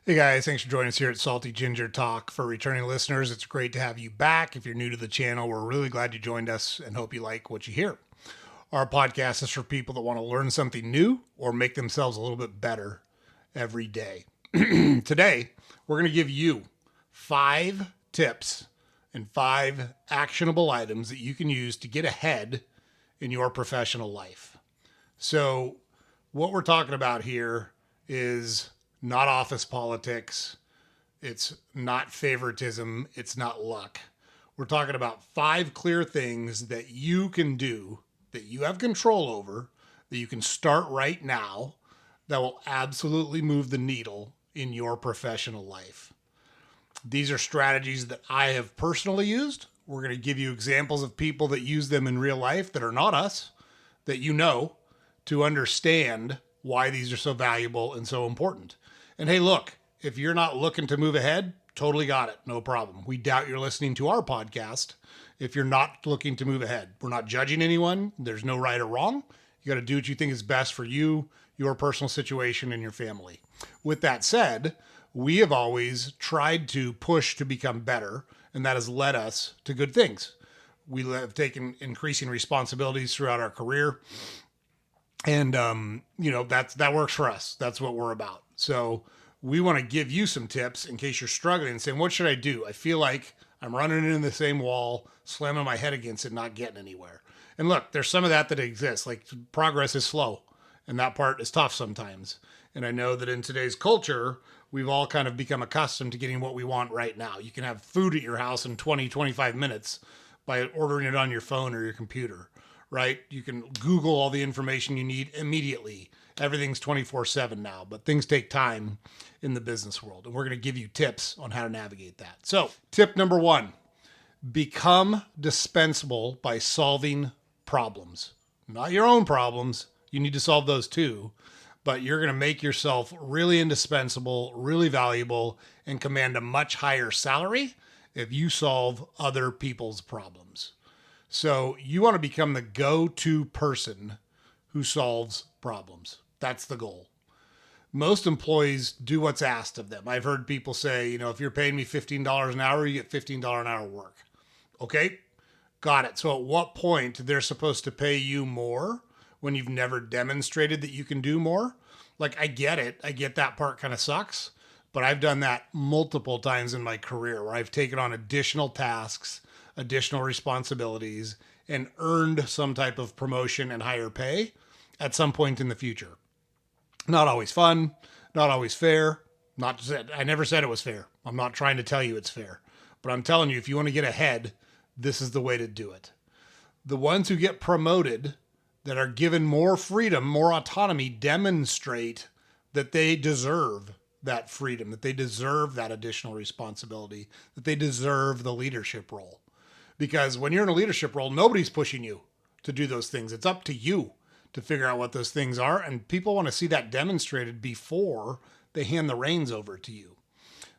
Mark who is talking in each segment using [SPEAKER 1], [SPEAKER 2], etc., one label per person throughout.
[SPEAKER 1] Hey guys, thanks for joining us here at Salty Ginger Talk. For returning listeners, it's great to have you back. If you're new to the channel, we're really glad you joined us and hope you like what you hear. Our podcast is for people that want to learn something new or make themselves a little bit better every day. Today, we're going to give you 5 tips and 5 actionable items that you can use to get ahead in your professional life. So, what we're talking about here is not office politics. It's not favoritism. It's not luck. We're talking about 5 clear things that you can do, that you have control over, that you can start right now, that will absolutely move the needle in your professional life. These are strategies that I have personally used. We're going to give you examples of people that use them in real life that are not us, that you know, to understand why these are so valuable and so important. And hey, look, if you're not looking to move ahead, totally got it. No problem. We doubt you're listening to our podcast if you're not looking to move ahead. We're not judging anyone. There's no right or wrong. You got to do what you think is best for you, your personal situation, and your family. With that said, we have always tried to push to become better, and that has led us to good things. We have taken increasing responsibilities throughout our career, and that works for us. That's what we're about. So we want to give you some tips in case you're struggling and saying, what should I do? I feel like I'm running into the same wall, slamming my head against it, not getting anywhere. And look, there's some of that exists. Like, progress is slow, and that part is tough sometimes. And I know that in today's culture, we've all kind of become accustomed to getting what we want right now. You can have food at your house in 20, 25 minutes by ordering it on your phone or your computer, right? You can Google all the information you need immediately. Everything's 24/7 now, but things take time in the business world. And we're going to give you tips on how to navigate that. So, tip number 1, become dispensable by solving problems. Not your own problems. You need to solve those too, but you're going to make yourself really indispensable, really valuable, and command a much higher salary if you solve other people's problems. So you want to become the go-to person who solves problems. That's the goal. Most employees do what's asked of them. I've heard people say, if you're paying me $15 an hour, you get $15 an hour work. Okay, got it. So at what point they're supposed to pay you more when you've never demonstrated that you can do more? Like, I get it. I get that part kind of sucks, but I've done that multiple times in my career where I've taken on additional tasks, additional responsibilities, and earned some type of promotion and higher pay at some point in the future. Not always fun, not always fair. I never said it was fair. I'm not trying to tell you it's fair, but I'm telling you, if you want to get ahead, this is the way to do it. The ones who get promoted, that are given more freedom, more autonomy, demonstrate that they deserve that freedom, that they deserve that additional responsibility, that they deserve the leadership role. Because when you're in a leadership role, nobody's pushing you to do those things. It's up to you to figure out what those things are. And people want to see that demonstrated before they hand the reins over to you.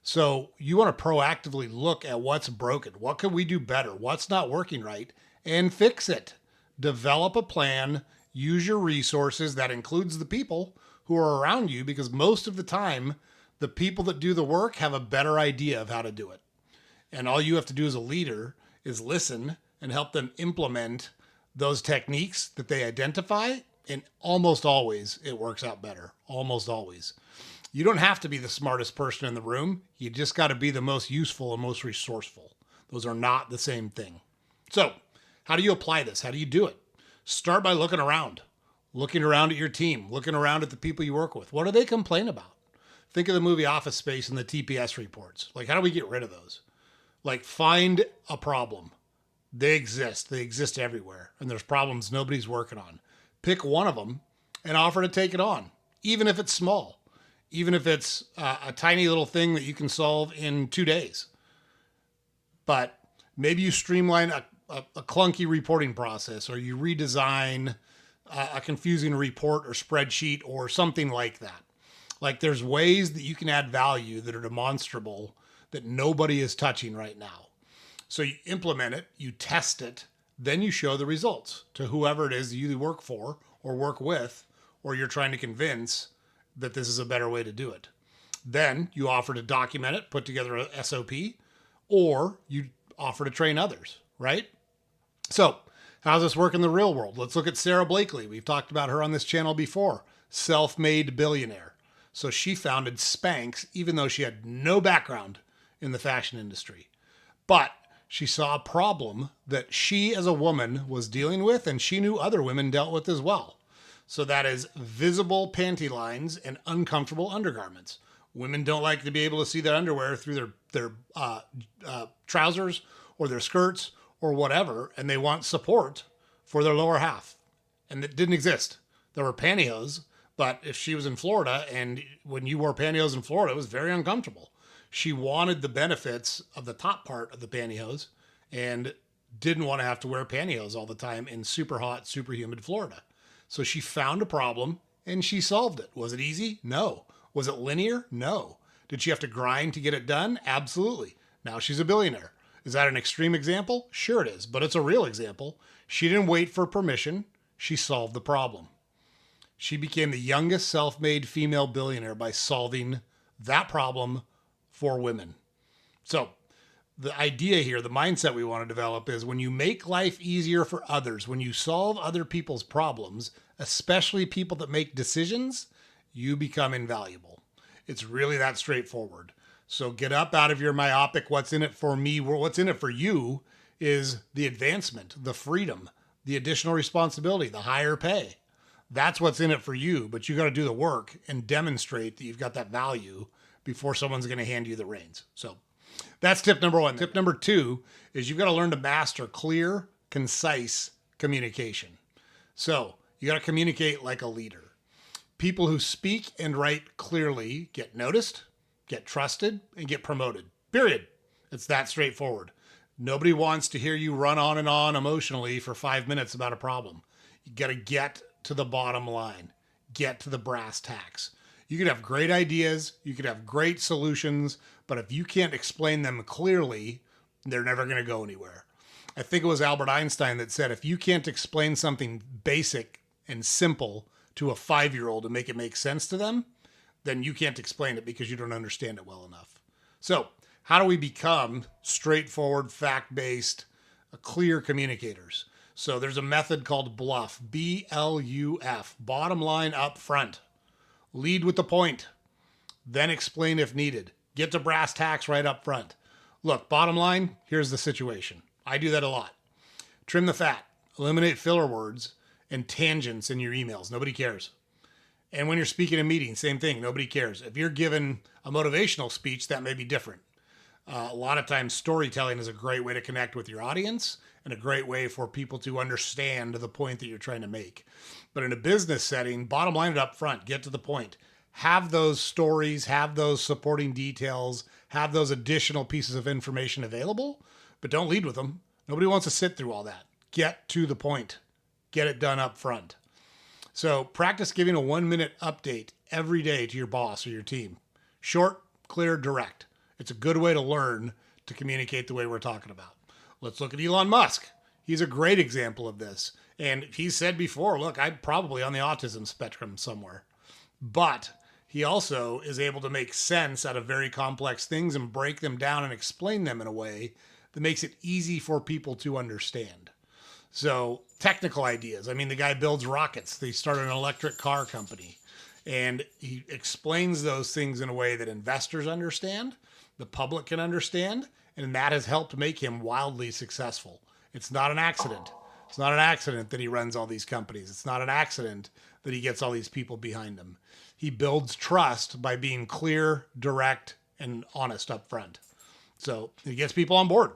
[SPEAKER 1] So you want to proactively look at what's broken. What can we do better? What's not working right? And fix it. Develop a plan. Use your resources. That includes the people who are around you, because most of the time, the people that do the work have a better idea of how to do it. And all you have to do as a leader is listen and help them implement those techniques that they identify. And almost always it works out better. Almost always. You don't have to be the smartest person in the room. You just got to be the most useful and most resourceful. Those are not the same thing. So, how do you apply this? How do you do it? Start by looking around at your team, looking around at the people you work with. What do they complain about? Think of the movie Office Space and the TPS reports. Like, how do we get rid of those? Like, find a problem. They exist. They exist everywhere. And there's problems nobody's working on. Pick one of them and offer to take it on, even if it's small, even if it's a tiny little thing that you can solve in 2 days. But maybe you streamline a clunky reporting process, or you redesign a confusing report or spreadsheet or something like that. Like, there's ways that you can add value that are demonstrable that nobody is touching right now. So you implement it, you test it, then you show the results to whoever it is you work for or work with, or you're trying to convince that this is a better way to do it. Then you offer to document it, put together a SOP, or you offer to train others, right? So, how does this work in the real world? Let's look at Sarah Blakely. We've talked about her on this channel before. Self-made billionaire. So she founded Spanx even though she had no background in the fashion industry. But she saw a problem that she as a woman was dealing with, and she knew other women dealt with as well. So that is visible panty lines and uncomfortable undergarments. Women don't like to be able to see their underwear through their trousers or their skirts or whatever, and they want support for their lower half. And it didn't exist. There were pantyhose, but if she was in Florida and when you wore pantyhose in Florida, it was very uncomfortable. She wanted the benefits of the top part of the pantyhose and didn't want to have to wear pantyhose all the time in super hot, super humid Florida. So she found a problem and she solved it. Was it easy? No. Was it linear? No. Did she have to grind to get it done? Absolutely. Now she's a billionaire. Is that an extreme example? Sure it is, but it's a real example. She didn't wait for permission. She solved the problem. She became the youngest self-made female billionaire by solving that problem for women. So the idea here, the mindset we want to develop is when you make life easier for others, when you solve other people's problems, especially people that make decisions, you become invaluable. It's really that straightforward. So get up out of your myopic, what's in it for me, what's in it for you is the advancement, the freedom, the additional responsibility, the higher pay. That's what's in it for you, but you got to do the work and demonstrate that you've got that value before someone's going to hand you the reins. So that's tip number one. Tip number two is you've got to learn to master clear, concise communication. So you got to communicate like a leader. People who speak and write clearly get noticed, get trusted, and get promoted. Period. It's that straightforward. Nobody wants to hear you run on and on emotionally for 5 minutes about a problem. You got to get to the bottom line. Get to the brass tacks. You could have great ideas, you could have great solutions, but if you can't explain them clearly, they're never going to go anywhere. I think it was Albert Einstein that said, if you can't explain something basic and simple to a 5-year-old and make it make sense to them, then you can't explain it because you don't understand it well enough. So how do we become straightforward, fact-based, clear communicators? So there's a method called BLUF, B-L-U-F, bottom line up front. Lead with the point, then explain if needed. Get to brass tacks right up front. Look, bottom line, here's the situation. I do that a lot. Trim the fat, eliminate filler words and tangents in your emails. Nobody cares. And when you're speaking in meetings, same thing. Nobody cares. If you're given a motivational speech, that may be different. A lot of times storytelling is a great way to connect with your audience and a great way for people to understand the point that you're trying to make. But in a business setting, bottom line it up front, get to the point. Have those stories, have those supporting details, have those additional pieces of information available, but don't lead with them. Nobody wants to sit through all that. Get to the point. Get it done up front. So practice giving a 1-minute update every day to your boss or your team. Short, clear, direct. It's a good way to learn to communicate the way we're talking about. Let's look at Elon Musk. He's a great example of this. And he's said before, look, I'm probably on the autism spectrum somewhere. But he also is able to make sense out of very complex things and break them down and explain them in a way that makes it easy for people to understand. So technical ideas. I mean, the guy builds rockets. They started an electric car company. And he explains those things in a way that investors understand, the public can understand, and that has helped make him wildly successful. It's not an accident. It's not an accident that he runs all these companies. It's not an accident that he gets all these people behind him. He builds trust by being clear, direct, and honest up front. So he gets people on board.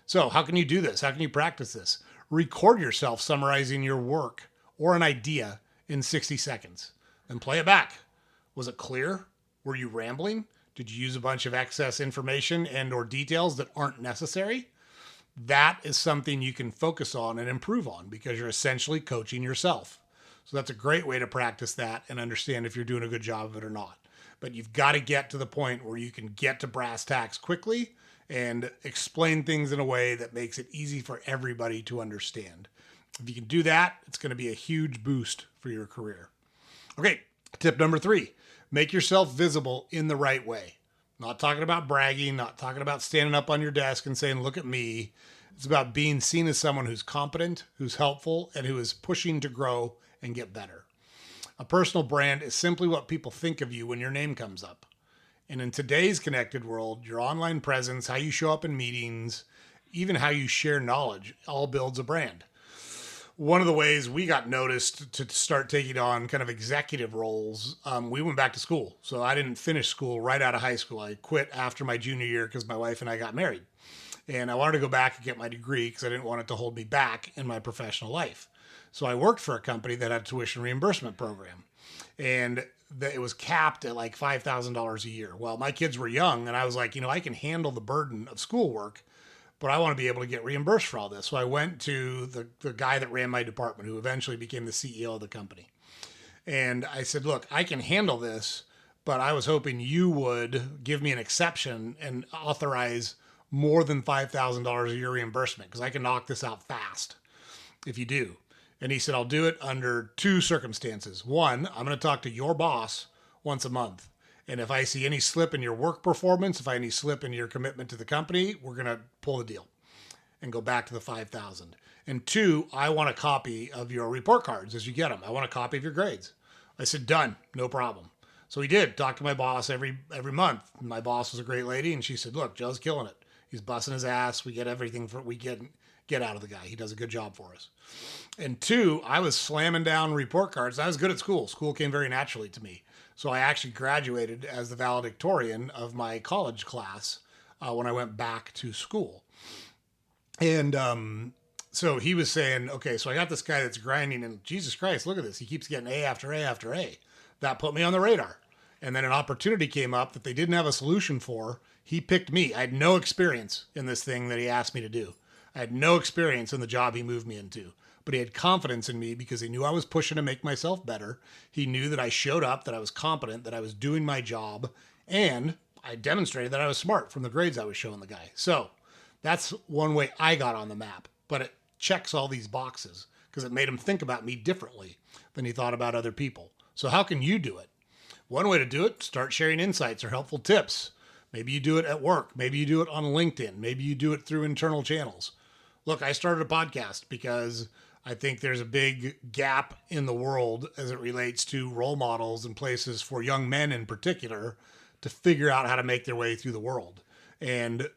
[SPEAKER 1] So how can you do this? How can you practice this? Record yourself summarizing your work or an idea in 60 seconds and play it back. Was it clear? Were you rambling? Did you use a bunch of excess information and or details that aren't necessary? That is something you can focus on and improve on because you're essentially coaching yourself. So that's a great way to practice that and understand if you're doing a good job of it or not. But you've got to get to the point where you can get to brass tacks quickly and explain things in a way that makes it easy for everybody to understand. If you can do that, it's going to be a huge boost for your career. Okay, Tip number 3, make yourself visible in the right way. Not talking about bragging, not talking about standing up on your desk and saying, look at me. It's about being seen as someone who's competent, who's helpful, and who is pushing to grow and get better. A personal brand is simply what people think of you when your name comes up. And in today's connected world, your online presence, how you show up in meetings, even how you share knowledge, all builds a brand. One of the ways we got noticed to start taking on kind of executive roles, we went back to school. So I didn't finish school right out of high school. I quit after my junior year because my wife and I got married. And I wanted to go back and get my degree because I didn't want it to hold me back in my professional life. So I worked for a company that had a tuition reimbursement program. And it was capped at like $5,000 a year. Well, my kids were young, and I was like, I can handle the burden of schoolwork, but I want to be able to get reimbursed for all this. So I went to the guy that ran my department, who eventually became the CEO of the company. And I said, look, I can handle this, but I was hoping you would give me an exception and authorize more than $5,000 a year reimbursement, because I can knock this out fast if you do. And he said, I'll do it under 2 circumstances. 1, I'm going to talk to your boss once a month. And if I see any slip in your work performance, if I any slip in your commitment to the company, we're going to pull the deal and go back to the 5,000. And 2, I want a copy of your report cards as you get them. I want a copy of your grades. I said, done, no problem. So he did talk to my boss every month. My boss was a great lady, and she said, look, Joe's killing it. He's busting his ass. We get everything we get out of the guy. He does a good job for us. And 2, I was slamming down report cards. I was good at school. School came very naturally to me. So I actually graduated as the valedictorian of my college class when I went back to school. And so he was saying, okay, so I got this guy that's grinding, and Jesus Christ, look at this. He keeps getting A after A after A. That put me on the radar. And then an opportunity came up that they didn't have a solution for. He picked me. I had no experience in this thing that he asked me to do. I had no experience in the job he moved me into, but he had confidence in me because he knew I was pushing to make myself better. He knew that I showed up, that I was competent, that I was doing my job, and I demonstrated that I was smart from the grades I was showing the guy. So that's one way I got on the map, but it checks all these boxes because it made him think about me differently than he thought about other people. So how can you do it? One way to do it, start sharing insights or helpful tips. Maybe you do it at work. Maybe you do it on LinkedIn. Maybe you do it through internal channels. Look, I started a podcast because I think there's a big gap in the world as it relates to role models and places for young men in particular to figure out how to make their way through the world. And,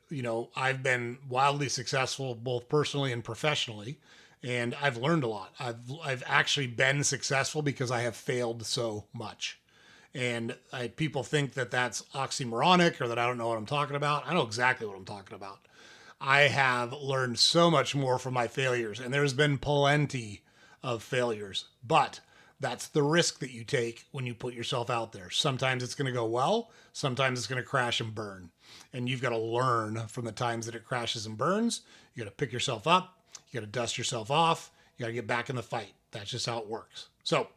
[SPEAKER 1] I've been wildly successful both personally and professionally, and I've learned a lot. I've actually been successful because I have failed so much. And people think that that's oxymoronic or that I don't know what I'm talking about. I know exactly what I'm talking about. I have learned so much more from my failures, and there's been plenty of failures, but that's the risk that you take when you put yourself out there. Sometimes it's going to go well, sometimes it's going to crash and burn, and you've got to learn from the times that it crashes and burns. You got to pick yourself up, you got to dust yourself off, you got to get back in the fight. That's just how it works. So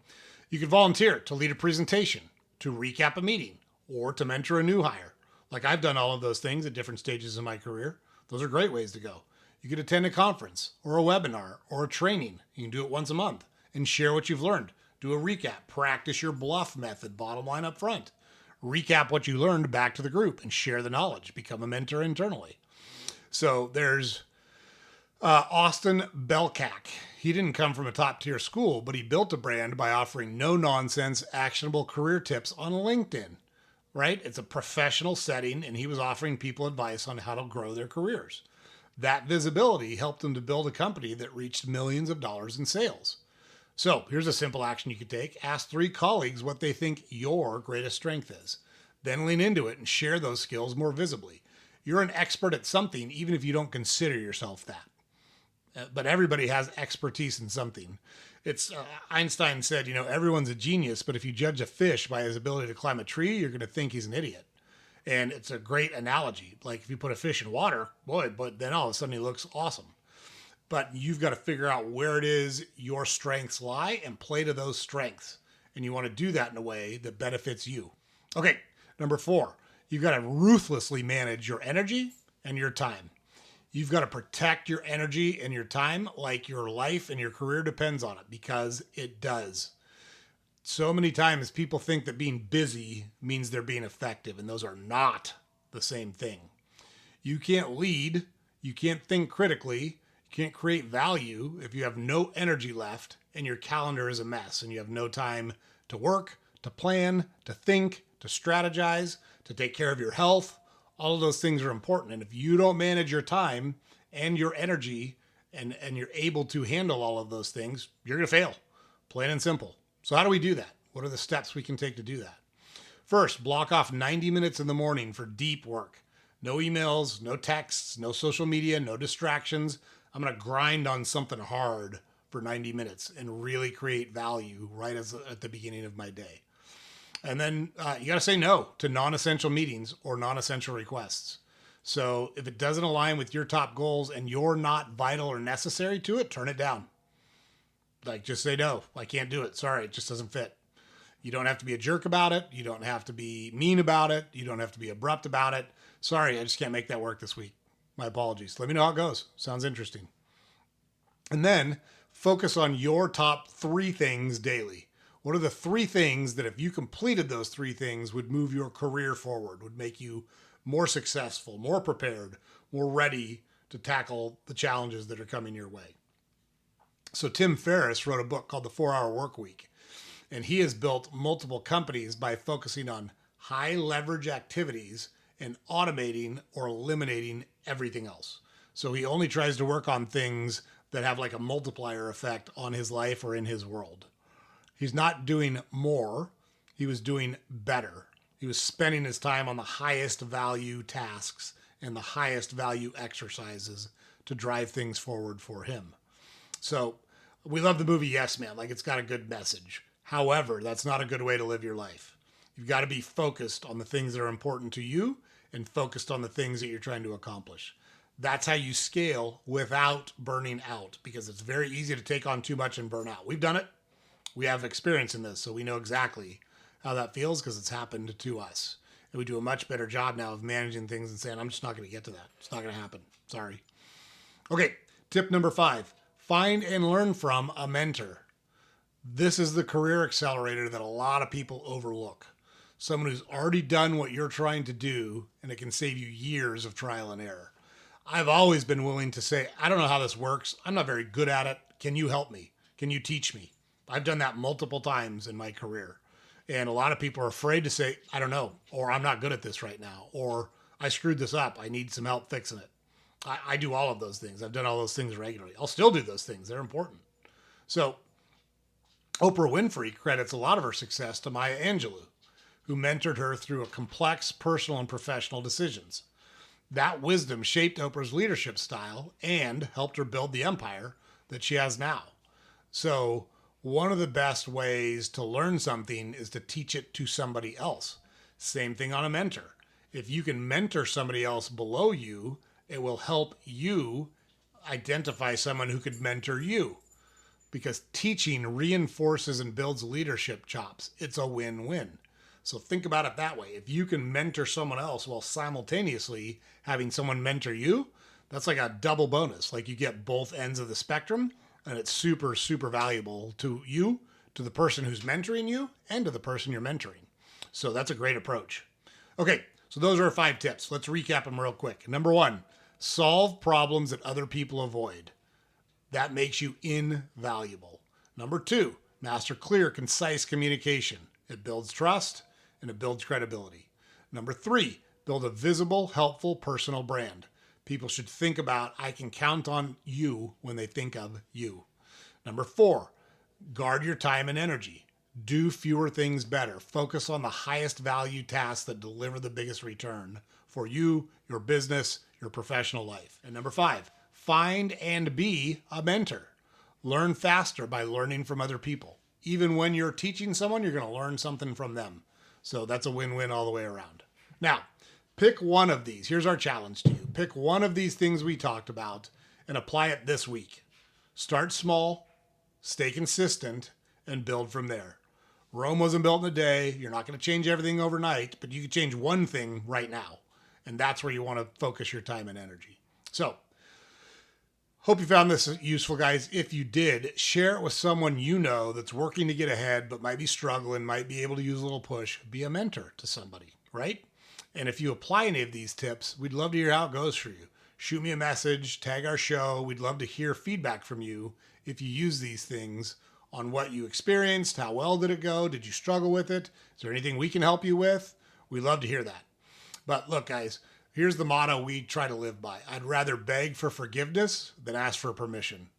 [SPEAKER 1] you can volunteer to lead a presentation, to recap a meeting, or to mentor a new hire. Like I've done all of those things at different stages in my career. Those are great ways to go. You could attend a conference or a webinar or a training. You can do it once a month and share what you've learned. Do a recap. Practice your bluff method, bottom line up front. Recap what you learned back to the group and share the knowledge. Become a mentor internally. So there's Austin Belkak. He didn't come from a top tier school, but he built a brand by offering no nonsense, actionable career tips on LinkedIn. Right? It's a professional setting, and he was offering people advice on how to grow their careers. That visibility helped him to build a company that reached millions of dollars in sales. So here's a simple action you could take. Ask 3 colleagues what they think your greatest strength is. Then lean into it and share those skills more visibly. You're an expert at something, even if you don't consider yourself that. But everybody has expertise in something. It's Einstein said, everyone's a genius, but if you judge a fish by his ability to climb a tree, you're going to think he's an idiot. And it's a great analogy. Like if you put a fish in water, but then all of a sudden he looks awesome. But you've got to figure out where it is your strengths lie and play to those strengths. And you want to do that in a way that benefits you. Okay, number 4, you've got to ruthlessly manage your energy and your time. You've got to protect your energy and your time like your life and your career depends on it, because it does. So many times people think that being busy means they're being effective, and those are not the same thing. You can't lead, you can't think critically, you can't create value if you have no energy left and your calendar is a mess and you have no time to work, to plan, to think, to strategize, to take care of your health. All of those things are important. And if you don't manage your time and your energy and you're able to handle all of those things, you're going to fail, plain and simple. So how do we do that? What are the steps we can take to do that? First, block off 90 minutes in the morning for deep work. No emails, no texts, no social media, no distractions. I'm going to grind on something hard for 90 minutes and really create value right at the beginning of my day. And then you got to say no to non-essential meetings or non-essential requests. So if it doesn't align with your top goals and you're not vital or necessary to it, turn it down. Like, just say no. I can't do it. Sorry, it just doesn't fit. You don't have to be a jerk about it. You don't have to be mean about it. You don't have to be abrupt about it. Sorry, I just can't make that work this week. My apologies. Let me know how it goes. Sounds interesting. And then focus on your top 3 things daily. What are the 3 things that if you completed those 3 things would move your career forward, would make you more successful, more prepared, more ready to tackle the challenges that are coming your way? So Tim Ferriss wrote a book called The 4-Hour Workweek, and he has built multiple companies by focusing on high leverage activities and automating or eliminating everything else. So he only tries to work on things that have like a multiplier effect on his life or in his world. He's not doing more. He was doing better. He was spending his time on the highest value tasks and the highest value exercises to drive things forward for him. So we love the movie Yes Man. Like, it's got a good message. However, that's not a good way to live your life. You've got to be focused on the things that are important to you and focused on the things that you're trying to accomplish. That's how you scale without burning out, because it's very easy to take on too much and burn out. We've done it. We have experience in this, so we know exactly how that feels because it's happened to us. And we do a much better job now of managing things and saying, I'm just not going to get to that. It's not going to happen. Sorry. Okay, tip number 5. Find and learn from a mentor. This is the career accelerator that a lot of people overlook. Someone who's already done what you're trying to do, and it can save you years of trial and error. I've always been willing to say, I don't know how this works. I'm not very good at it. Can you help me? Can you teach me? I've done that multiple times in my career. And a lot of people are afraid to say, I don't know, or I'm not good at this right now, or I screwed this up. I need some help fixing it. I do all of those things. I've done all those things regularly. I'll still do those things. They're important. So Oprah Winfrey credits a lot of her success to Maya Angelou, who mentored her through a complex personal and professional decisions. That wisdom shaped Oprah's leadership style and helped her build the empire that she has now. So one of the best ways to learn something is to teach it to somebody else. Same thing on a mentor. If you can mentor somebody else below you, it will help you identify someone who could mentor you, because teaching reinforces and builds leadership chops. It's a win-win. So think about it that way. If you can mentor someone else while simultaneously having someone mentor you, that's like a double bonus. Like, you get both ends of the spectrum, and it's super, super valuable to you, to the person who's mentoring you, and to the person you're mentoring. So that's a great approach. Okay, so those are our 5 tips. Let's recap them real quick. Number 1, solve problems that other people avoid. That makes you invaluable. Number 2, master clear, concise communication. It builds trust and it builds credibility. Number 3, build a visible, helpful, personal brand. People should think about, I can count on you when they think of you. Number 4, guard your time and energy. Do fewer things better. Focus on the highest value tasks that deliver the biggest return for you, your business, your professional life. And number 5, find and be a mentor. Learn faster by learning from other people. Even when you're teaching someone, you're going to learn something from them. So that's a win-win all the way around. Now, pick one of these. Here's our challenge to you. Pick one of these things we talked about and apply it this week. Start small, stay consistent, and build from there. Rome wasn't built in a day. You're not going to change everything overnight, but you can change one thing right now. And that's where you want to focus your time and energy. So Hope you found this useful, guys. If you did, share it with someone you know that's working to get ahead, but might be struggling, might be able to use a little push. Be a mentor to somebody, right? And if you apply any of these tips, we'd love to hear how it goes for you. Shoot me a message, tag our show. We'd love to hear feedback from you if you use these things on what you experienced. How well did it go? Did you struggle with it? Is there anything we can help you with? We'd love to hear that. But look, guys, here's the motto we try to live by. I'd rather beg for forgiveness than ask for permission.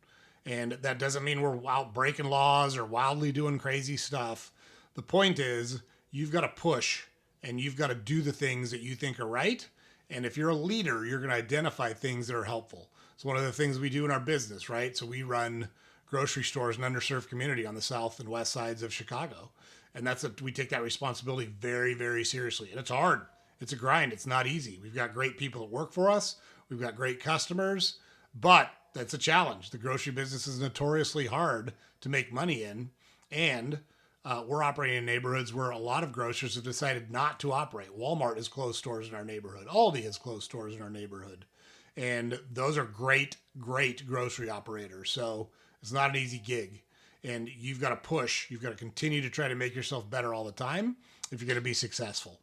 [SPEAKER 1] And that doesn't mean we're out breaking laws or wildly doing crazy stuff. The point is, you've got to push and you've got to do the things that you think are right. And if you're a leader, you're going to identify things that are helpful. It's one of the things we do in our business, right? So we run grocery stores in underserved community on the south and west sides of Chicago. And we take that responsibility very, very seriously. And it's hard. It's a grind. It's not easy. We've got great people that work for us. We've got great customers, but that's a challenge. The grocery business is notoriously hard to make money in. And we're operating in neighborhoods where a lot of grocers have decided not to operate. Walmart has closed stores in our neighborhood. Aldi has closed stores in our neighborhood. And those are great, great grocery operators. So it's not an easy gig. And you've got to push. You've got to continue to try to make yourself better all the time if you're going to be successful.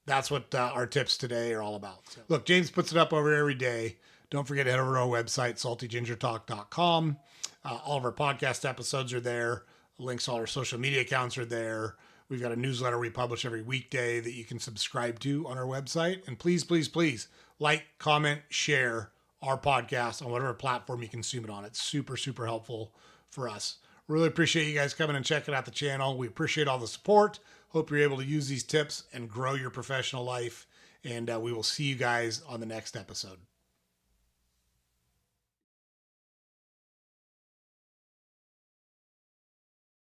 [SPEAKER 1] That's what our tips today are all about. So, look, James puts it up over every day. Don't forget to head over to our website, saltygingertalk.com. All of our podcast episodes are there. Links to all our social media accounts are there. We've got a newsletter we publish every weekday that you can subscribe to on our website. And please, please, please like, comment, share our podcast on whatever platform you consume it on. It's super, super helpful for us. Really appreciate you guys coming and checking out the channel. We appreciate all the support. Hope you're able to use these tips and grow your professional life. And we will see you guys on the next episode.